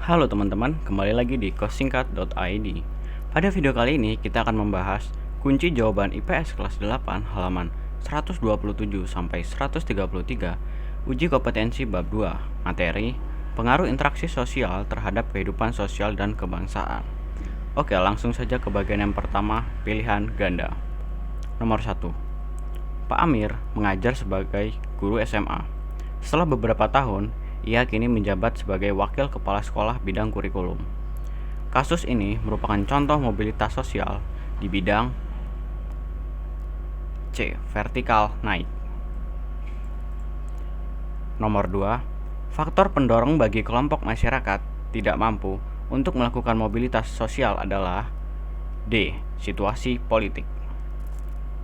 Halo teman-teman, kembali lagi di kosingkat.id. Pada video kali ini kita akan membahas kunci jawaban IPS kelas 8 halaman 127 sampai 133 uji kompetensi bab 2, materi pengaruh interaksi sosial terhadap kehidupan sosial dan kebangsaan. Oke, langsung saja ke bagian yang pertama, pilihan ganda. Nomor 1. Pak Amir mengajar sebagai guru SMA. Setelah beberapa tahun, ia kini menjabat sebagai wakil kepala sekolah bidang kurikulum. Kasus ini merupakan contoh mobilitas sosial di bidang C. Vertikal naik. Nomor 2. Faktor pendorong bagi kelompok masyarakat tidak mampu untuk melakukan mobilitas sosial adalah D. Situasi politik.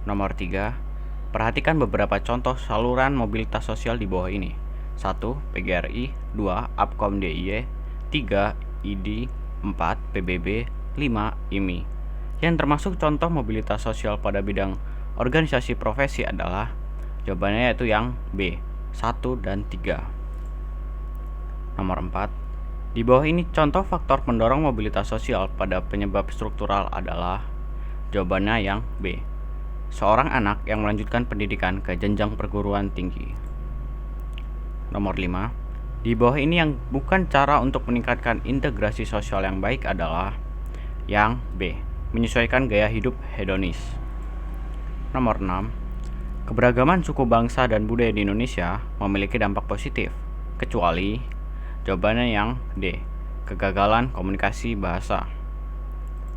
Nomor 3. Perhatikan beberapa contoh saluran mobilitas sosial di bawah ini. 1. PGRI, 2. Apkom DIY, 3. ID, 4. PBB, 5. IMI. Yang termasuk contoh mobilitas sosial pada bidang organisasi profesi adalah jawabannya yaitu yang B, 1 dan 3. Nomor 4. Di bawah ini contoh faktor pendorong mobilitas sosial pada penyebab struktural adalah jawabannya yang B, seorang anak yang melanjutkan pendidikan ke jenjang perguruan tinggi. Nomor 5. Di bawah ini yang bukan cara untuk meningkatkan integrasi sosial yang baik adalah yang B, menyesuaikan gaya hidup hedonis. Nomor 6. Keberagaman suku bangsa dan budaya di Indonesia memiliki dampak positif, kecuali jawabannya yang D, kegagalan komunikasi bahasa.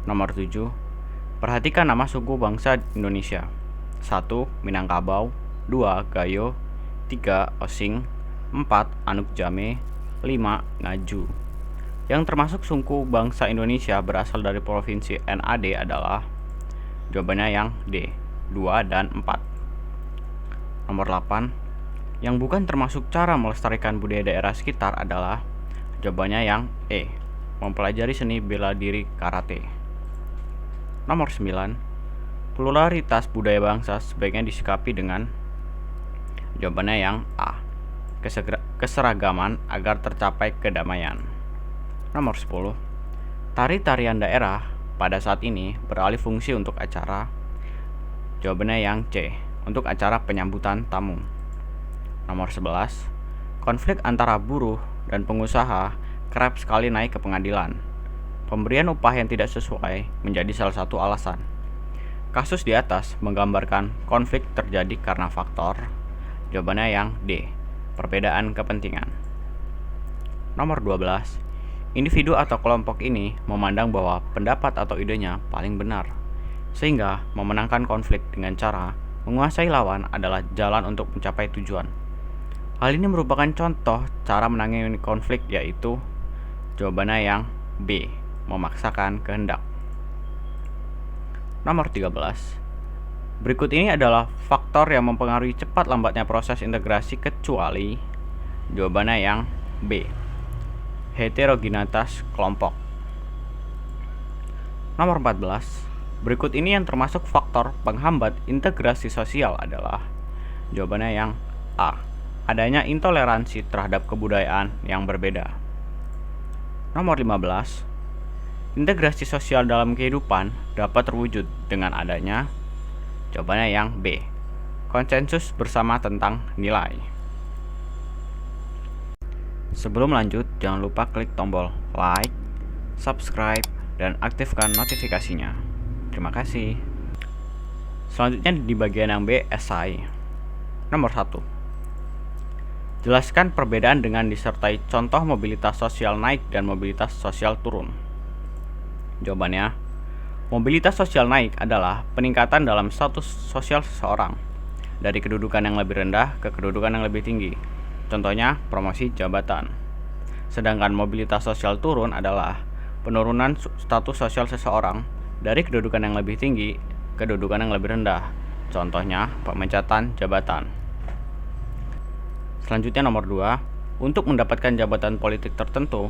Nomor 7. Perhatikan nama suku bangsa Indonesia. 1. Minangkabau, 2. Gayo, 3. Osing, 4. Anuk Jame, 5. Ngaju. Yang termasuk suku bangsa Indonesia berasal dari provinsi NAD adalah jawabannya yang D, 2 dan 4. Nomor 8. Yang bukan termasuk cara melestarikan budaya daerah sekitar adalah jawabannya yang E, mempelajari seni bela diri karate. Nomor 9. Pluralitas budaya bangsa sebaiknya disikapi dengan jawabannya yang A, keseragaman agar tercapai kedamaian. Nomor 10. Tari-tarian daerah pada saat ini beralih fungsi untuk acara. Jawabannya yang C, untuk acara penyambutan tamu. Nomor 11. Konflik antara buruh dan pengusaha kerap sekali naik ke pengadilan. Pemberian upah yang tidak sesuai menjadi salah satu alasan. Kasus di atas menggambarkan konflik terjadi karena faktor. Jawabannya yang D, perbedaan kepentingan. Nomor 12. Individu atau kelompok ini memandang bahwa pendapat atau idenya paling benar, sehingga memenangkan konflik dengan cara menguasai lawan adalah jalan untuk mencapai tujuan. Hal ini merupakan contoh cara menangani konflik, yaitu jawabannya yang B, memaksakan kehendak. Nomor 13. Berikut ini adalah faktor yang mempengaruhi cepat lambatnya proses integrasi, kecuali jawabannya yang B, heterogenitas kelompok. Nomor 14. Berikut ini yang termasuk faktor penghambat integrasi sosial adalah jawabannya yang A, adanya intoleransi terhadap kebudayaan yang berbeda. Nomor 15. Integrasi sosial dalam kehidupan dapat terwujud dengan adanya jawabannya yang B, konsensus bersama tentang nilai. Sebelum lanjut, jangan lupa klik tombol like, subscribe, dan aktifkan notifikasinya. Terima kasih. Selanjutnya di bagian yang B, esai. Nomor 1. Jelaskan perbedaan dengan disertai contoh mobilitas sosial naik dan mobilitas sosial turun. Jawabannya, mobilitas sosial naik adalah peningkatan dalam status sosial seseorang dari kedudukan yang lebih rendah ke kedudukan yang lebih tinggi. Contohnya, promosi jabatan. Sedangkan mobilitas sosial turun adalah penurunan status sosial seseorang dari kedudukan yang lebih tinggi ke kedudukan yang lebih rendah. Contohnya, pemecatan jabatan. Selanjutnya nomor 2. Untuk mendapatkan jabatan politik tertentu,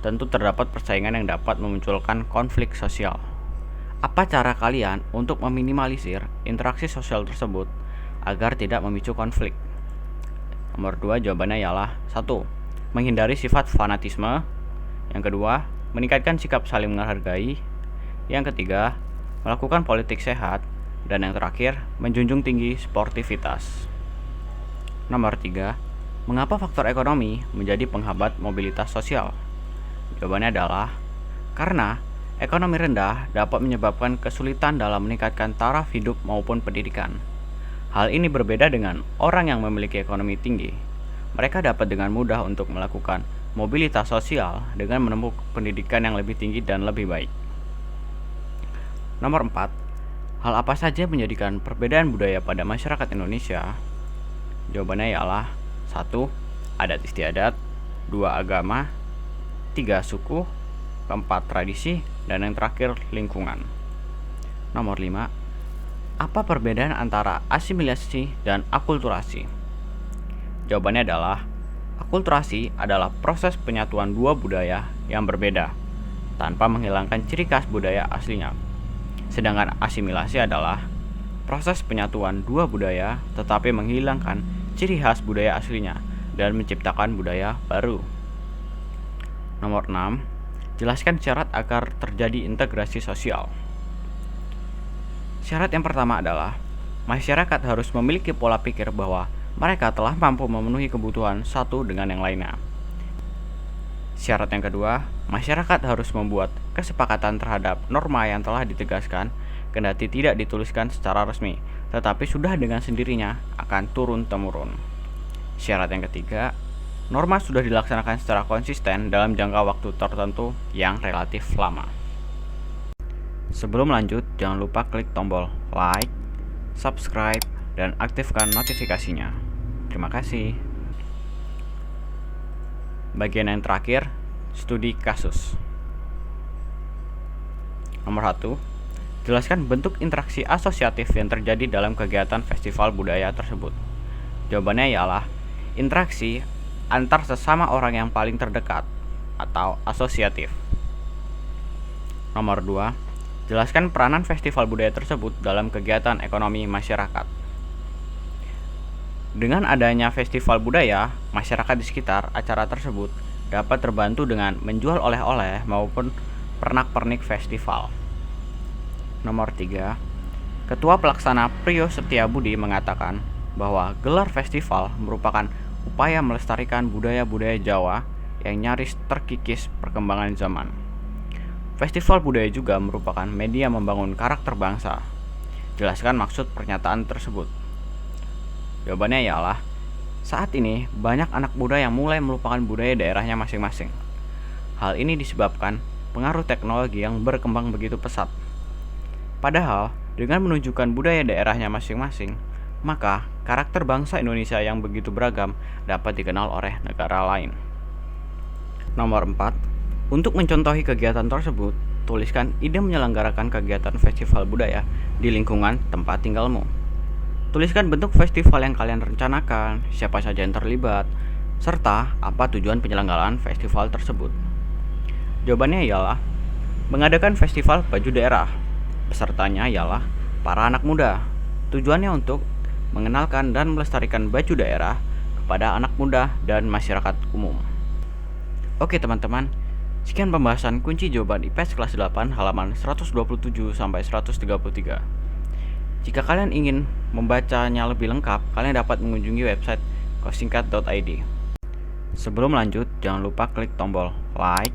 tentu terdapat persaingan yang dapat memunculkan konflik sosial. Apa cara kalian untuk meminimalisir interaksi sosial tersebut agar tidak memicu konflik? Nomor 2 jawabannya ialah 1. Menghindari sifat fanatisme. Yang kedua, meningkatkan sikap saling menghargai. Yang ketiga, melakukan politik sehat. Dan yang terakhir, menjunjung tinggi sportivitas. Nomor 3, mengapa faktor ekonomi menjadi penghambat mobilitas sosial? Jawabannya adalah karena ekonomi rendah dapat menyebabkan kesulitan dalam meningkatkan taraf hidup maupun pendidikan. Hal ini berbeda dengan orang yang memiliki ekonomi tinggi. Mereka dapat dengan mudah untuk melakukan mobilitas sosial dengan menempuh pendidikan yang lebih tinggi dan lebih baik. Nomor 4, hal apa saja menjadikan perbedaan budaya pada masyarakat Indonesia? Jawabannya ialah 1, adat istiadat, 2, agama, 3, suku, 4, tradisi, dan yang terakhir lingkungan. Nomor 5, apa perbedaan antara asimilasi dan akulturasi? Jawabannya adalah akulturasi adalah proses penyatuan dua budaya yang berbeda tanpa menghilangkan ciri khas budaya aslinya. Sedangkan asimilasi adalah proses penyatuan dua budaya tetapi menghilangkan ciri khas budaya aslinya dan menciptakan budaya baru. Nomor 6, jelaskan syarat agar terjadi integrasi sosial. Syarat yang pertama adalah masyarakat harus memiliki pola pikir bahwa mereka telah mampu memenuhi kebutuhan satu dengan yang lainnya. Syarat yang kedua, masyarakat harus membuat kesepakatan terhadap norma yang telah ditegaskan, kendati tidak dituliskan secara resmi, tetapi sudah dengan sendirinya akan turun-temurun. Syarat yang ketiga, norma sudah dilaksanakan secara konsisten dalam jangka waktu tertentu yang relatif lama. Sebelum lanjut, jangan lupa klik tombol like, subscribe, dan aktifkan notifikasinya. Terima kasih. Bagian yang terakhir, studi kasus. Nomor 1, jelaskan bentuk interaksi asosiatif yang terjadi dalam kegiatan festival budaya tersebut. Jawabannya ialah interaksi antar sesama orang yang paling terdekat atau asosiatif. Nomor 2, jelaskan peranan festival budaya tersebut dalam kegiatan ekonomi masyarakat. Dengan adanya festival budaya, masyarakat di sekitar acara tersebut dapat terbantu dengan menjual oleh-oleh maupun pernak-pernik festival. Nomor 3, Ketua Pelaksana Priyo Setiabudi mengatakan bahwa gelar festival merupakan upaya melestarikan budaya-budaya Jawa yang nyaris terkikis perkembangan zaman. Festival budaya juga merupakan media membangun karakter bangsa. Jelaskan maksud pernyataan tersebut. Jawabannya ialah, saat ini banyak anak muda yang mulai melupakan budaya daerahnya masing-masing. Hal ini disebabkan pengaruh teknologi yang berkembang begitu pesat. Padahal, dengan menunjukkan budaya daerahnya masing-masing, maka karakter bangsa Indonesia yang begitu beragam dapat dikenal oleh negara lain. Nomor 4, untuk mencontohi kegiatan tersebut, tuliskan ide menyelenggarakan kegiatan festival budaya di lingkungan tempat tinggalmu. Tuliskan bentuk festival yang kalian rencanakan, siapa saja yang terlibat, serta apa tujuan penyelenggaraan festival tersebut. Jawabannya ialah mengadakan festival baju daerah. Pesertanya ialah para anak muda. Tujuannya untuk mengenalkan dan melestarikan baju daerah kepada anak muda dan masyarakat umum. Oke teman-teman, sekian pembahasan kunci jawaban IPS kelas 8 halaman 127 sampai 133. Jika kalian ingin membacanya lebih lengkap, kalian dapat mengunjungi website kosingkat.id. Sebelum lanjut, jangan lupa klik tombol like,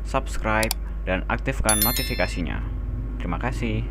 subscribe, dan aktifkan notifikasinya. Terima kasih.